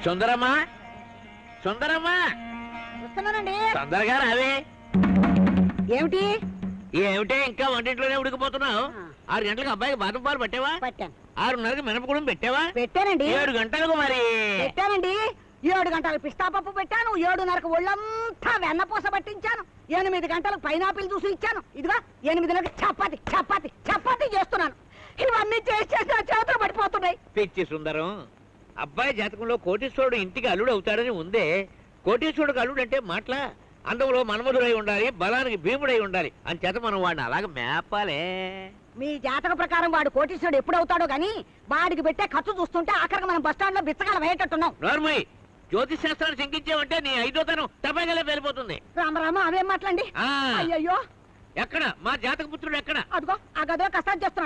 సుందరమ్మా, సుందరమ్మా, వస్తున్నానండి. తొందరగా రావే. ఏమిటి? ఏమిటే ఇంకా వంటింట్లోనే ఉడికిపోతున్నావు? 6 గంటలకు అబ్బాయికి బాదం పాలు పట్టావా? పట్టాను. 6:30కి మినపగుడం పెట్టావా? పెట్టానండి. 7 గంటలకు మరి పెట్టానండి. 7 గంటలకు పిస్తా పప్పు పెట్టాను. 7:30కు ఒళ్ళంతా వెన్నపూస పట్టించాను. 8 గంటలకు పైనాపిల్ జ్యూస్ ఇచ్చాను. ఇదిగా 8 చపాతి చపాతి చపాతి చేస్తున్నాను. ఇవన్నీ చేసి నా చేతులు పడిపోతున్నాయి. పిచ్చి సుందరం, అబ్బాయి జాతకంలో కోటీశ్వరుడు ఇంటికి అల్లుడు అవుతాడని ఉందే. కోటీశ్వరుడికి అల్లుడు అంటే మాటలా? అందంలో మన్మధుడై ఉండాలి, బలానికి భీముడై ఉండాలి. అని చేత మనం వాడిని అలాగ మేపాలే. మీ జాతక ప్రకారం వాడు కోటీశ్వరుడు ఎప్పుడు అవుతాడో గాని వాడికి పెట్టే ఖర్చు చూస్తుంటే ఆఖరికి మనం బస్ స్టాండ్ లో బిచ్చగాల వేయటట్టున్నాం. నోర్మయ్, జ్యోతిష్ శాస్త్రాన్ని శంకించావంటే నీ 5వ తనం తప్పగలే వెళ్ళిపోతుంది. రామరామ అవేం మాట్లాడండి. అయ్యయ్యో, ఎక్కడ మా జాతక పుత్రుడు ఎక్కడ? అదిగో ఆ గదిలో కష్టాలు చేస్తున్నాడు.